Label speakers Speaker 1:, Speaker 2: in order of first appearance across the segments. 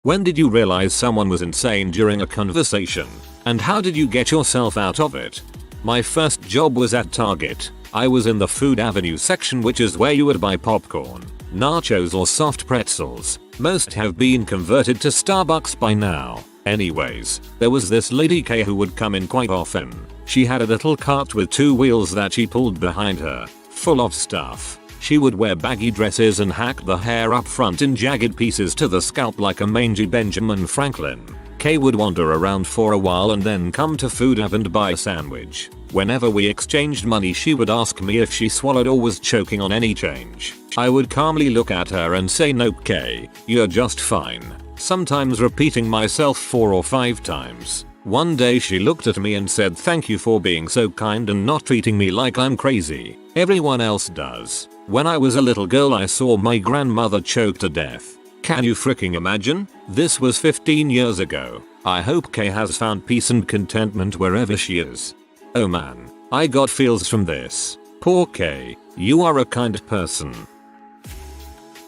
Speaker 1: When did you realize someone was insane during a conversation? And how did you get yourself out of it? My first job was at Target. I was in the Food Avenue section, which is where you would buy popcorn, nachos or soft pretzels. Most have been converted to Starbucks by now. Anyways, there was this lady K who would come in quite often. She had a little cart with 2 wheels that she pulled behind her, full of stuff. She would wear baggy dresses and hack the hair up front in jagged pieces to the scalp like a mangy Benjamin Franklin. Kay would wander around for a while and then come to Food Ave and buy a sandwich. Whenever we exchanged money, she would ask me if she swallowed or was choking on any change. I would calmly look at her and say, "Nope, Kay, you're just fine," sometimes repeating myself 4 or 5 times. One day she looked at me and said, "Thank you for being so kind and not treating me like I'm crazy. Everyone else does." When I was a little girl, I saw my grandmother choke to death. Can you freaking imagine? This was 15 years ago. I hope Kay has found peace and contentment wherever she is. Oh man, I got feels from this. Poor Kay, you are a kind person.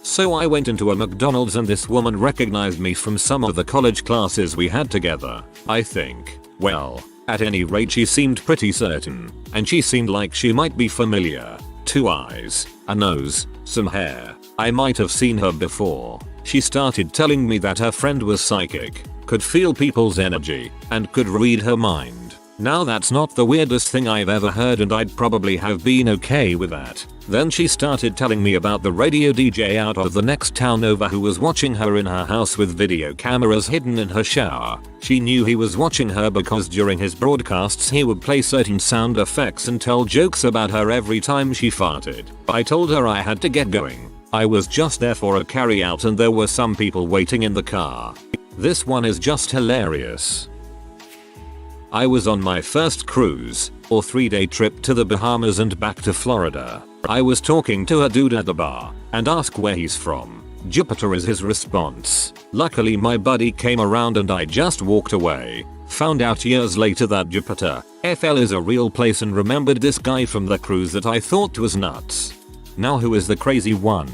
Speaker 1: So I went into a McDonald's and this woman recognized me from some of the college classes we had together, I think. Well, at any rate, she seemed pretty certain, and she seemed like she might be familiar. 2 eyes, a nose, some hair. I might have seen her before. She started telling me that her friend was psychic, could feel people's energy, and could read her mind. Now that's not the weirdest thing I've ever heard, and I'd probably have been okay with that. Then she started telling me about the radio DJ out of the next town over who was watching her in her house with video cameras hidden in her shower. She knew he was watching her because during his broadcasts he would play certain sound effects and tell jokes about her every time she farted. I told her I had to get going. I was just there for a carry out and there were some people waiting in the car. This one is just hilarious. I was on my first cruise, or 3-day trip to the Bahamas and back to Florida. I was talking to a dude at the bar and asked where he's from. Jupiter is his response. Luckily my buddy came around and I just walked away. Found out years later that Jupiter, FL, is a real place and remembered this guy from the cruise that I thought was nuts. Now who is the crazy one?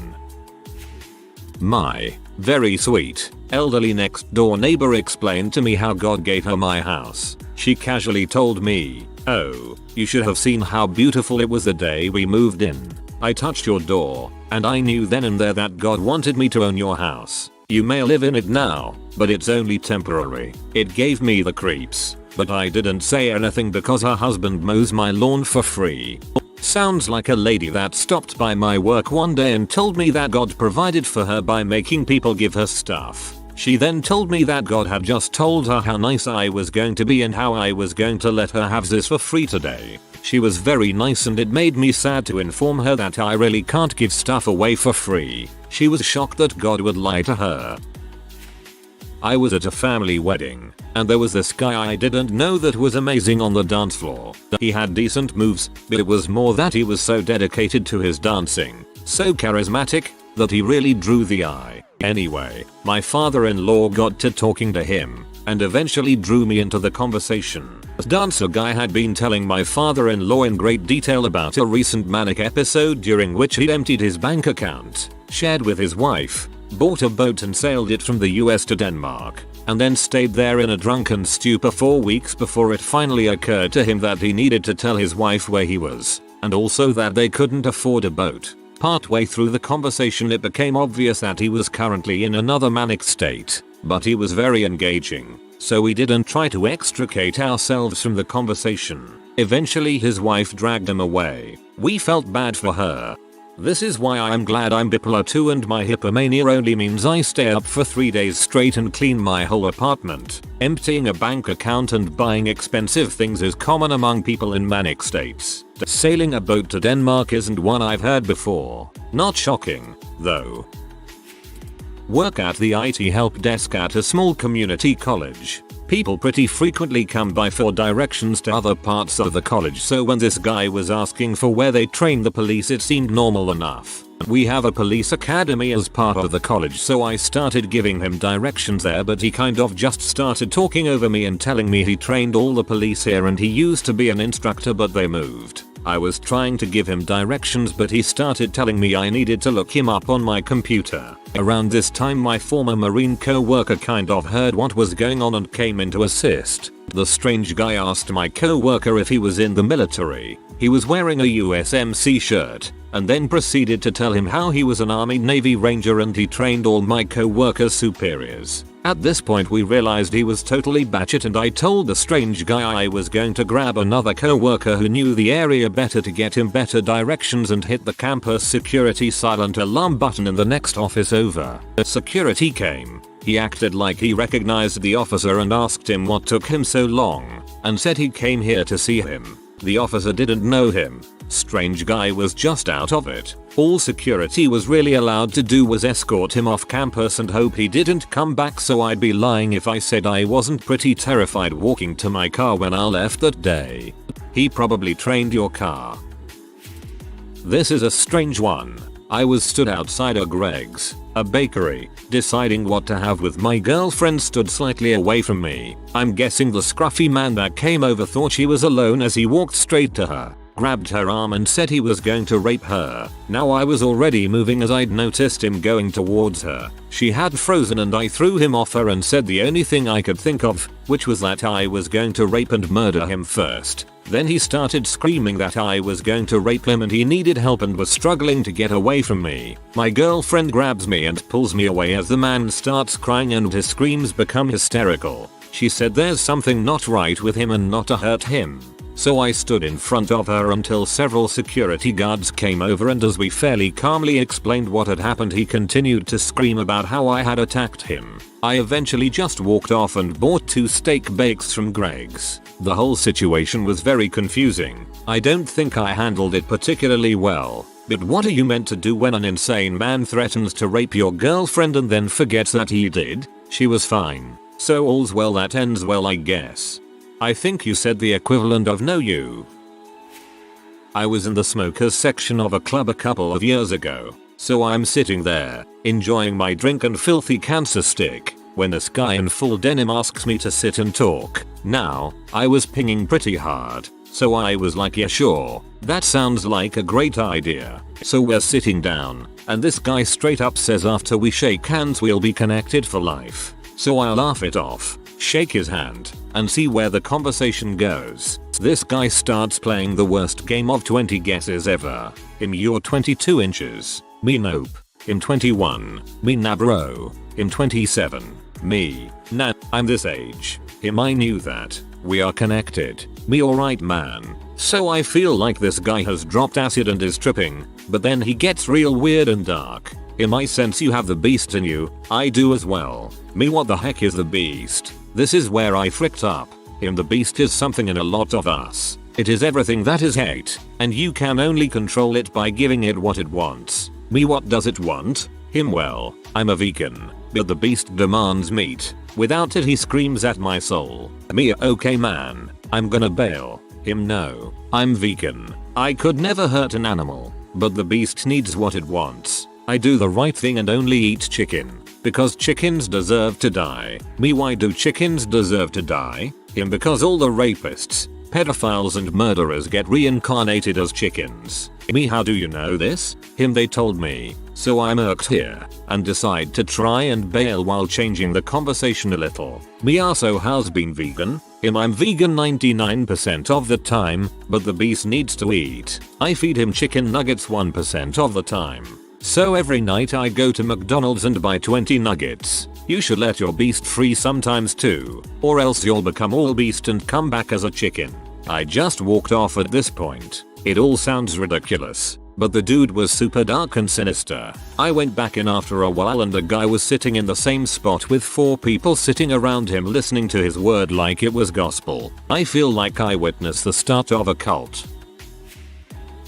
Speaker 1: My very sweet, elderly next door neighbor explained to me how God gave her my house. She casually told me, "Oh, you should have seen how beautiful it was the day we moved in. I touched your door, and I knew then and there that God wanted me to own your house. You may live in it now, but it's only temporary." It gave me the creeps, but I didn't say anything because her husband mows my lawn for free. Sounds like a lady that stopped by my work one day and told me that God provided for her by making people give her stuff. She then told me that God had just told her how nice I was going to be and how I was going to let her have this for free today. She was very nice and it made me sad to inform her that I really can't give stuff away for free. She was shocked that God would lie to her. I was at a family wedding, and there was this guy I didn't know that was amazing on the dance floor. He had decent moves, but it was more that he was so dedicated to his dancing, so charismatic, that he really drew the eye. Anyway, my father-in-law got to talking to him, and eventually drew me into the conversation. The dancer guy had been telling my father-in-law in great detail about a recent Manic episode during which he'd emptied his bank account, shared with his wife, bought a boat and sailed it from the US to Denmark, and then stayed there in a drunken stupor 4 weeks before it finally occurred to him that he needed to tell his wife where he was, and also that they couldn't afford a boat. Partway through the conversation it became obvious that he was currently in another manic state, but he was very engaging, so we didn't try to extricate ourselves from the conversation. Eventually his wife dragged him away. We felt bad for her. This is why I'm glad I'm bipolar 2 and my hypomania only means I stay up for 3 days straight and clean my whole apartment. Emptying a bank account and buying expensive things is common among people in manic states. Sailing a boat to Denmark isn't one I've heard before. Not shocking, though. Work at the IT help desk at a small community college. People pretty frequently come by for directions to other parts of the college, so when this guy was asking for where they train the police it seemed normal enough. We have a police academy as part of the college, so I started giving him directions there, but he kind of just started talking over me and telling me he trained all the police here and he used to be an instructor but they moved. I was trying to give him directions, but he started telling me I needed to look him up on my computer. Around this time my former Marine co-worker kind of heard what was going on and came in to assist. The strange guy asked my co-worker if he was in the military. He was wearing a USMC shirt, and then proceeded to tell him how he was an Army Navy Ranger and he trained all my co-workers' superiors. At this point we realized he was totally batshit, and I told the strange guy I was going to grab another co-worker who knew the area better to get him better directions and hit the campus security silent alarm button in the next office over. Security came. He acted like he recognized the officer and asked him what took him so long, and said he came here to see him. The officer didn't know him. Strange guy was just out of it. All security was really allowed to do was escort him off campus and hope he didn't come back, so I'd be lying if I said I wasn't pretty terrified walking to my car when I left that day. He probably trained your car. This is a strange one. I was stood outside a Greg's, a bakery, deciding what to have with my girlfriend stood slightly away from me. I'm guessing the scruffy man that came over thought she was alone as he walked straight to her, grabbed her arm and said he was going to rape her. Now I was already moving as I'd noticed him going towards her. She had frozen and I threw him off her and said the only thing I could think of, which was that I was going to rape and murder him first. Then he started screaming that I was going to rape him and he needed help and was struggling to get away from me. My girlfriend grabs me and pulls me away as the man starts crying and his screams become hysterical. She said there's something not right with him and not to hurt him. So I stood in front of her until several security guards came over, and as we fairly calmly explained what had happened, he continued to scream about how I had attacked him. I eventually just walked off and bought 2 steak bakes from Greg's. The whole situation was very confusing. I don't think I handled it particularly well. But what are you meant to do when an insane man threatens to rape your girlfriend and then forgets that he did? She was fine. So all's well that ends well, I guess. I think you said the equivalent of no you. I was in the smokers section of a club a couple of years ago, so I'm sitting there, enjoying my drink and filthy cancer stick, when this guy in full denim asks me to sit and talk. Now, I was pinging pretty hard, so I was like, yeah sure, that sounds like a great idea. So we're sitting down, and this guy straight up says after we shake hands we'll be connected for life. So I laugh it off, shake his hand, and see where the conversation goes. This guy starts playing the worst game of 20 guesses ever. Him, you're 22 inches. Me, nope. Him, 21. Me, nah bro. Him, 27. Me, nah, I'm this age. Him, I knew that. We are connected. Me, alright man. So I feel like this guy has dropped acid and is tripping, but then he gets real weird and dark. Him, I sense you have the beast in you. I do as well. Me, what the heck is the beast? This is where I fricked up. Him, the beast is something in a lot of us. It is everything that is hate, and you can only control it by giving it what it wants. Me, what does it want? Him, well, I'm a vegan, but the beast demands meat. Without it he screams at my soul. Me, okay man, I'm gonna bail. Him, no, I'm vegan. I could never hurt an animal, but the beast needs what it wants. I do the right thing and only eat chicken. Because chickens deserve to die. Me, why do chickens deserve to die? Him, because all the rapists, pedophiles and murderers get reincarnated as chickens. Me, how do you know this? Him, they told me. So I'm irked here, and decide to try and bail while changing the conversation a little. Me, also has been vegan. Him, I'm vegan 99% of the time, but the beast needs to eat. I feed him chicken nuggets 1% of the time. So every night I go to McDonald's and buy 20 nuggets. You should let your beast free sometimes too, or else you'll become all beast and come back as a chicken. I just walked off at this point. It all sounds ridiculous, but the dude was super dark and sinister. I went back in after a while and the guy was sitting in the same spot with 4 people sitting around him listening to his word like it was gospel. I feel like I witnessed the start of a cult.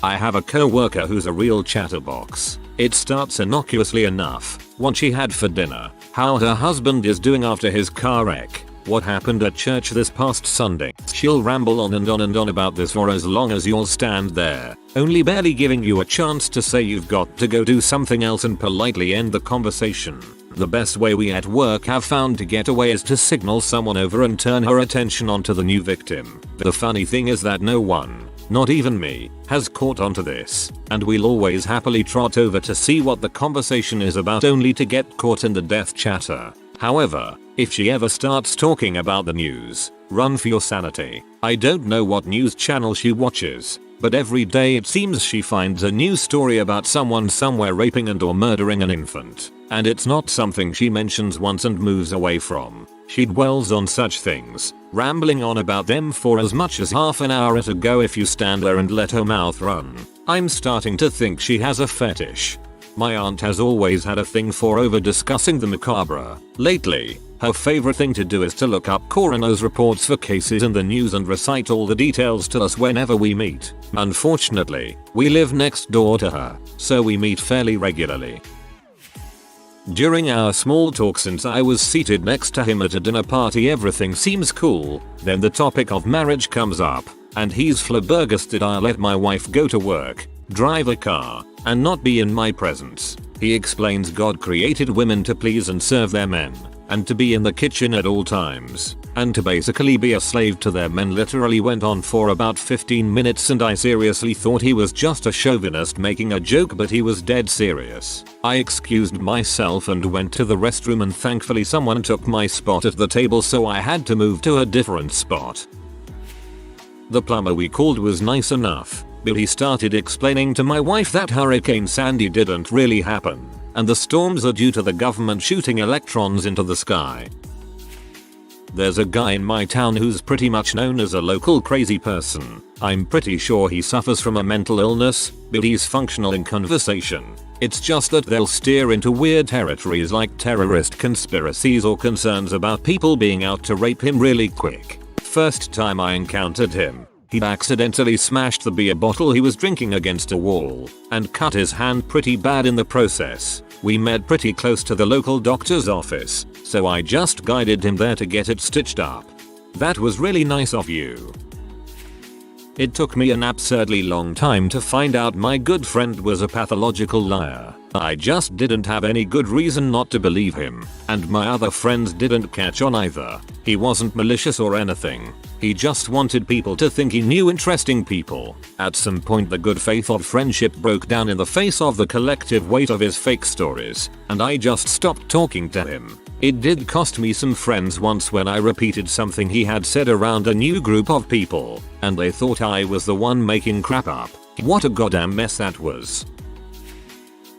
Speaker 1: I have a co-worker who's a real chatterbox. It starts innocuously enough. What she had for dinner, how her husband is doing after his car wreck, what happened at church this past Sunday. She'll ramble on and on and on about this for as long as you'll stand there, only barely giving you a chance to say you've got to go do something else and politely end the conversation. The best way we at work have found to get away is to signal someone over and turn her attention onto the new victim. The funny thing is that no one not even me, has caught on to this, and we'll always happily trot over to see what the conversation is about only to get caught in the death chatter. However, if she ever starts talking about the news, run for your sanity. I don't know what news channel she watches, but every day it seems she finds a new story about someone somewhere raping and or murdering an infant, and it's not something she mentions once and moves away from. She dwells on such things, rambling on about them for as much as half an hour at a go if you stand there and let her mouth run. I'm starting to think she has a fetish. My aunt has always had a thing for over discussing the macabre. Lately, her favorite thing to do is to look up coroner's reports for cases in the news and recite all the details to us whenever we meet. Unfortunately, we live next door to her, so we meet fairly regularly. During our small talk since I was seated next to him at a dinner party, everything seems cool, then the topic of marriage comes up, and he's flabbergasted I'll let my wife go to work, drive a car, and not be in my presence. He explains God created women to please and serve their men, and to be in the kitchen at all times, and to basically be a slave to their men. Literally went on for about 15 minutes and I seriously thought he was just a chauvinist making a joke, but he was dead serious. I excused myself and went to the restroom, and thankfully someone took my spot at the table, so I had to move to a different spot. The plumber we called was nice enough, but he started explaining to my wife that Hurricane Sandy didn't really happen, and the storms are due to the government shooting electrons into the sky. There's a guy in my town who's pretty much known as a local crazy person. I'm pretty sure he suffers from a mental illness, but he's functional in conversation. It's just that they'll steer into weird territories like terrorist conspiracies or concerns about people being out to rape him really quick. First time I encountered him, he'd accidentally smashed the beer bottle he was drinking against a wall, and cut his hand pretty bad in the process. We met pretty close to the local doctor's office, so I just guided him there to get it stitched up. That was really nice of you. It took me an absurdly long time to find out my good friend was a pathological liar. I just didn't have any good reason not to believe him, and my other friends didn't catch on either. He wasn't malicious or anything. He just wanted people to think he knew interesting people. At some point the good faith of friendship broke down in the face of the collective weight of his fake stories, and I just stopped talking to him. It did cost me some friends once when I repeated something he had said around a new group of people, and they thought I was the one making crap up. What a goddamn mess that was.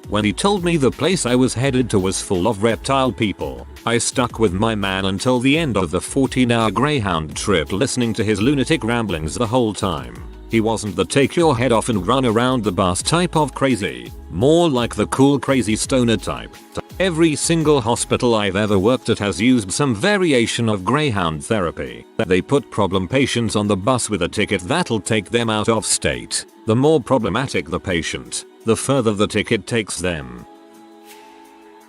Speaker 1: When he told me the place I was headed to was full of reptile people, I stuck with my man until the end of the 14-hour Greyhound trip, listening to his lunatic ramblings the whole time. He wasn't the take your head off and run around the bus type of crazy, more like the cool crazy stoner type. Every single hospital I've ever worked at has used some variation of Greyhound therapy. They put problem patients on the bus with a ticket that'll take them out of state. The more problematic the patient, the further the ticket takes them.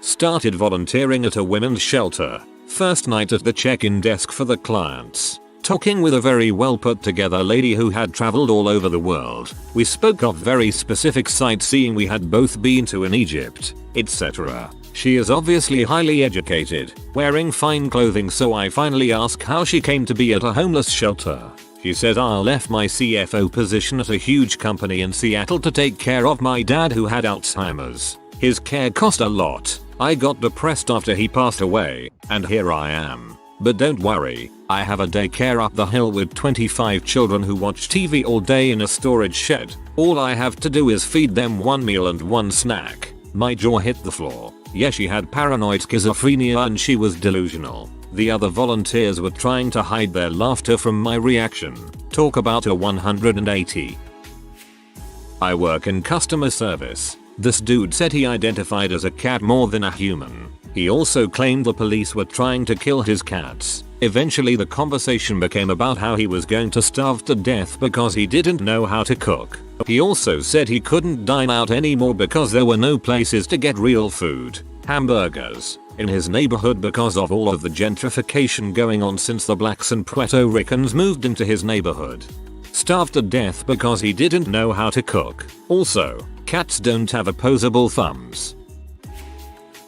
Speaker 1: Started volunteering at a women's shelter. First night at the check-in desk for the clients. Talking with a very well put together lady who had traveled all over the world. We spoke of very specific sightseeing we had both been to in Egypt, etc. She is obviously highly educated, wearing fine clothing, so I finally asked how she came to be at a homeless shelter. She said I left my CFO position at a huge company in Seattle to take care of my dad who had Alzheimer's. His care cost a lot. I got depressed after he passed away, and here I am. But don't worry, I have a daycare up the hill with 25 children who watch TV all day in a storage shed. All I have to do is feed them one meal and one snack. My jaw hit the floor. Yeah, she had paranoid schizophrenia and she was delusional. The other volunteers were trying to hide their laughter from my reaction. Talk about a 180. I work in customer service. This dude said he identified as a cat more than a human. He also claimed the police were trying to kill his cats. Eventually the conversation became about how he was going to starve to death because he didn't know how to cook. He also said he couldn't dine out anymore because there were no places to get real food, hamburgers, in his neighborhood because of all of the gentrification going on since the blacks and Puerto Ricans moved into his neighborhood. Starved to death because he didn't know how to cook. Also, cats don't have opposable thumbs.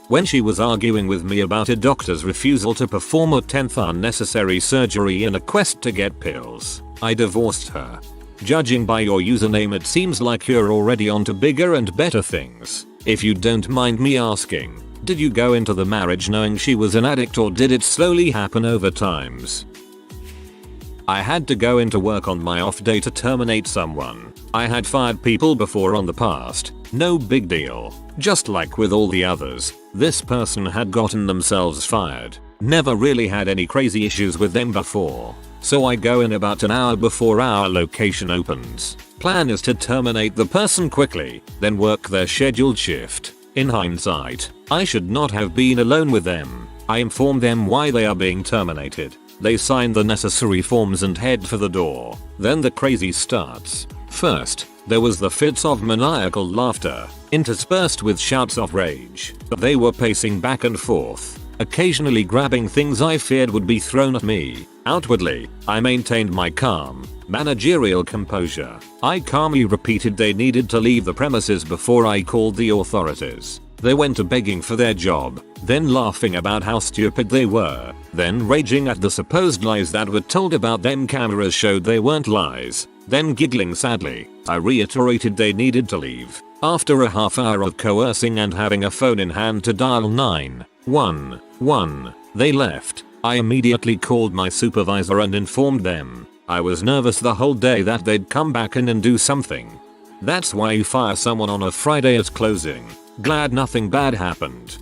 Speaker 1: When she was arguing with me about a doctor's refusal to perform a 10th unnecessary surgery in a quest to get pills, I divorced her. Judging by your username, it seems like you're already on to bigger and better things. If you don't mind me asking, did you go into the marriage knowing she was an addict, or did it slowly happen over times? I had to go into work on my off day to terminate someone. I had fired people before on the past. No big deal. Just like with all the others, this person had gotten themselves fired. Never really had any crazy issues with them before. So I go in about an hour before our location opens. Plan is to terminate the person quickly, then work their scheduled shift. In hindsight, I should not have been alone with them. I inform them why they are being terminated. They sign the necessary forms and head for the door. Then the crazy starts. First, there was the fits of maniacal laughter, interspersed with shouts of rage. They were pacing back and forth, occasionally grabbing things I feared would be thrown at me. Outwardly, I maintained my calm, managerial composure. I calmly repeated they needed to leave the premises before I called the authorities. They went to begging for their job, then laughing about how stupid they were, then raging at the supposed lies that were told about them. Cameras showed they weren't lies, then giggling sadly. I reiterated they needed to leave. After a half hour of coercing and having a phone in hand to dial 911, they left. I immediately called my supervisor and informed them. I was nervous the whole day that they'd come back in and do something. That's why you fire someone on a Friday at closing. Glad nothing bad happened.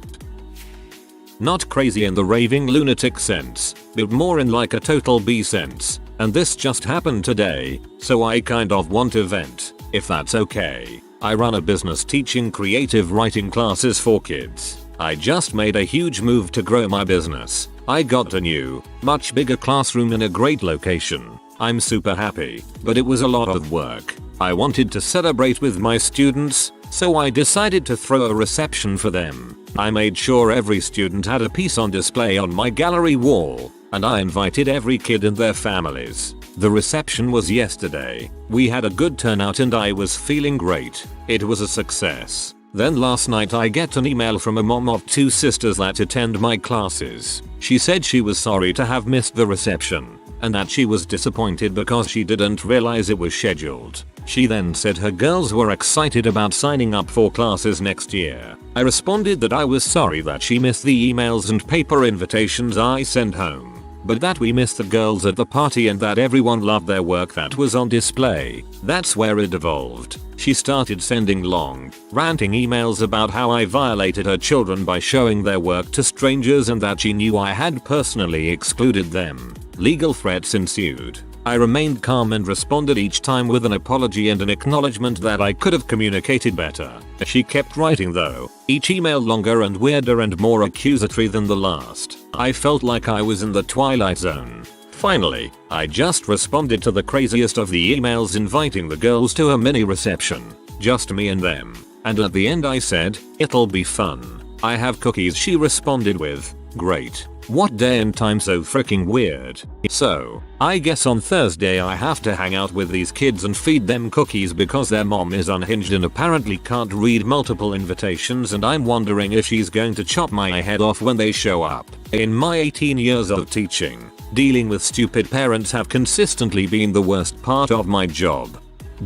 Speaker 1: Not crazy in the raving lunatic sense, but more in like a total B sense. And this just happened today, so I kind of want to vent, if that's okay. I run a business teaching creative writing classes for kids. I just made a huge move to grow my business. I got a new, much bigger classroom in a great location. I'm super happy, but it was a lot of work. I wanted to celebrate with my students, so I decided to throw a reception for them. I made sure every student had a piece on display on my gallery wall, and I invited every kid and their families. The reception was yesterday. We had a good turnout and I was feeling great. It was a success. Then last night I get an email from a mom of 2 sisters that attend my classes. She said she was sorry to have missed the reception, and that she was disappointed because she didn't realize it was scheduled. She then said her girls were excited about signing up for classes next year. I responded that I was sorry that she missed the emails and paper invitations I sent home, but that we missed the girls at the party and that everyone loved their work that was on display. That's where it evolved. She started sending long, ranting emails about how I violated her children by showing their work to strangers and that she knew I had personally excluded them. Legal threats ensued. I remained calm and responded each time with an apology and an acknowledgement that I could have communicated better. She kept writing though, each email longer and weirder and more accusatory than the last. I felt like I was in the Twilight Zone. Finally, I just responded to the craziest of the emails inviting the girls to a mini reception. Just me and them. And at the end I said, "It'll be fun. I have cookies." She responded with, "Great. What day and time so freaking weird." So, I guess on Thursday I have to hang out with these kids and feed them cookies because their mom is unhinged and apparently can't read multiple invitations, and I'm wondering if she's going to chop my head off when they show up. In my 18 years of teaching, dealing with stupid parents have consistently been the worst part of my job.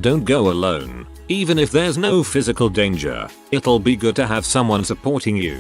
Speaker 1: Don't go alone. Even if there's no physical danger, it'll be good to have someone supporting you.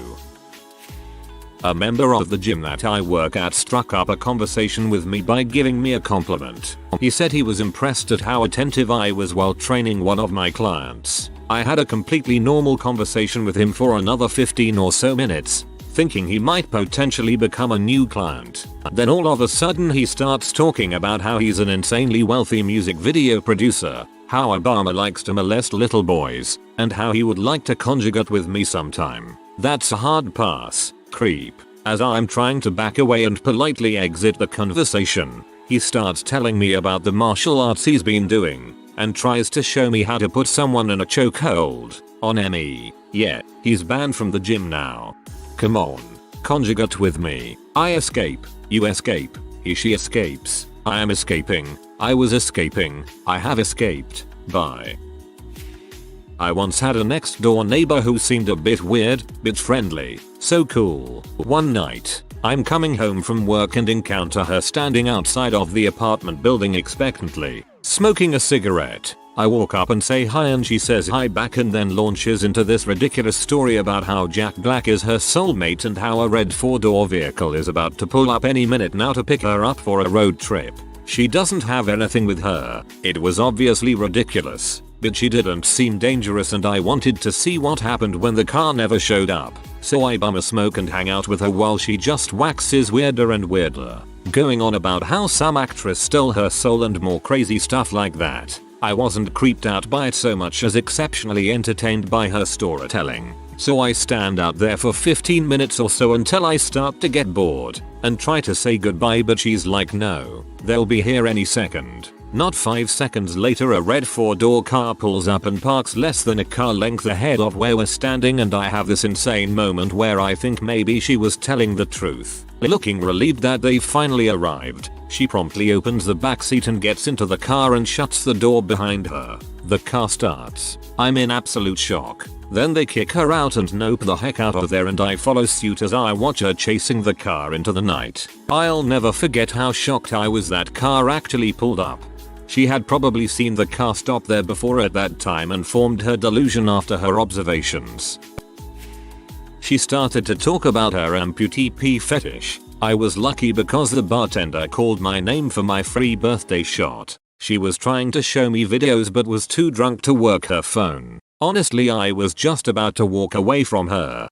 Speaker 1: A member of the gym that I work at struck up a conversation with me by giving me a compliment. He said he was impressed at how attentive I was while training one of my clients. I had a completely normal conversation with him for another 15 or so minutes, thinking he might potentially become a new client. Then all of a sudden he starts talking about how he's an insanely wealthy music video producer, how Obama likes to molest little boys, and how he would like to conjugate with me sometime. That's a hard pass. Creep. As I'm trying to back away and politely exit the conversation, he starts telling me about the martial arts he's been doing, and tries to show me how to put someone in a chokehold. On me. Yeah, he's banned from the gym now. Come on. Conjugate with me. I escape. You escape. She escapes. I am escaping. I was escaping. I have escaped. Bye. I once had a next door neighbor who seemed a bit weird, but friendly. So cool. One night, I'm coming home from work and encounter her standing outside of the apartment building expectantly, smoking a cigarette. I walk up and say hi and she says hi back and then launches into this ridiculous story about how Jack Black is her soulmate and how a red 4-door vehicle is about to pull up any minute now to pick her up for a road trip. She doesn't have anything with her. It was obviously ridiculous, but she didn't seem dangerous and I wanted to see what happened when the car never showed up. So I bum a smoke and hang out with her while she just waxes weirder and weirder, going on about how some actress stole her soul and more crazy stuff like that. I wasn't creeped out by it so much as exceptionally entertained by her storytelling. So I stand out there for 15 minutes or so until I start to get bored and try to say goodbye, but she's like, no, they'll be here any second. Not 5 seconds later a red 4-door car pulls up and parks less than a car length ahead of where we're standing and I have this insane moment where I think maybe she was telling the truth. Looking relieved that they've finally arrived, she promptly opens the backseat and gets into the car and shuts the door behind her. The car starts. I'm in absolute shock. Then they kick her out and nope the heck out of there and I follow suit as I watch her chasing the car into the night. I'll never forget how shocked I was that car actually pulled up. She had probably seen the car stop there before at that time and formed her delusion after her observations. She started to talk about her amputee pee fetish. I was lucky because the bartender called my name for my free birthday shot. She was trying to show me videos but was too drunk to work her phone. Honestly, I was just about to walk away from her.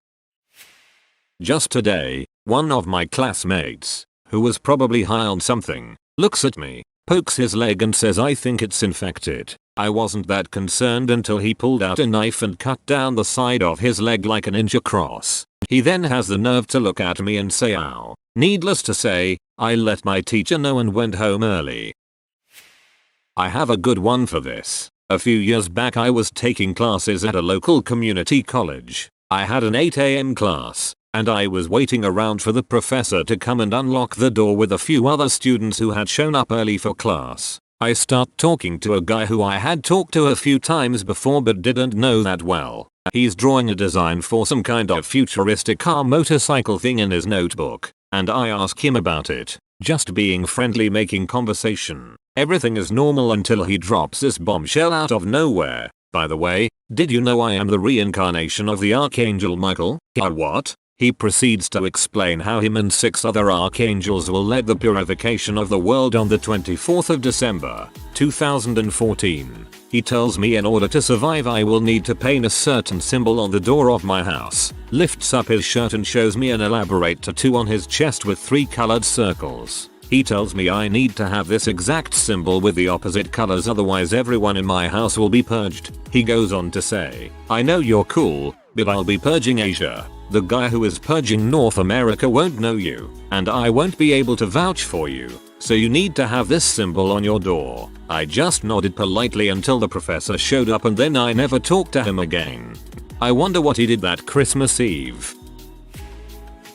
Speaker 1: Just today, one of my classmates, who was probably high on something, looks at me, pokes his leg and says I think it's infected. I wasn't that concerned until he pulled out a knife and cut down the side of his leg like an inch across. He then has the nerve to look at me and say ow. Needless to say, I let my teacher know and went home early. I have a good one for this. A few years back I was taking classes at a local community college. I had an 8 AM class, and I was waiting around for the professor to come and unlock the door with a few other students who had shown up early for class. I start talking to a guy who I had talked to a few times before but didn't know that well. He's drawing a design for some kind of futuristic car motorcycle thing in his notebook, and I ask him about it, just being friendly, making conversation. Everything is normal until he drops this bombshell out of nowhere. By the way, did you know I am the reincarnation of the Archangel Michael? What? He proceeds to explain how him and 6 other archangels will lead the purification of the world on the 24th of December, 2014. He tells me in order to survive I will need to paint a certain symbol on the door of my house, lifts up his shirt and shows me an elaborate tattoo on his chest with 3 colored circles. He tells me I need to have this exact symbol with the opposite colors, otherwise everyone in my house will be purged. He goes on to say, I know you're cool, but I'll be purging Asia. The guy who is purging North America won't know you, and I won't be able to vouch for you, so you need to have this symbol on your door. I just nodded politely until the professor showed up and then I never talked to him again. I wonder what he did that Christmas Eve.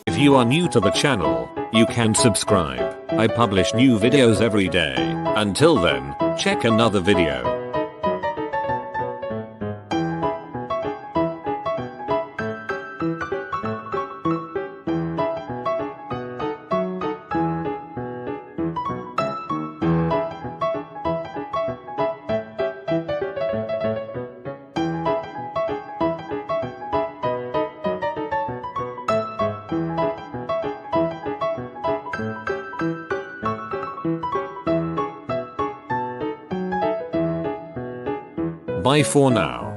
Speaker 1: If you are new to the channel, you can subscribe. I publish new videos every day. Until then, check another video. Bye for now.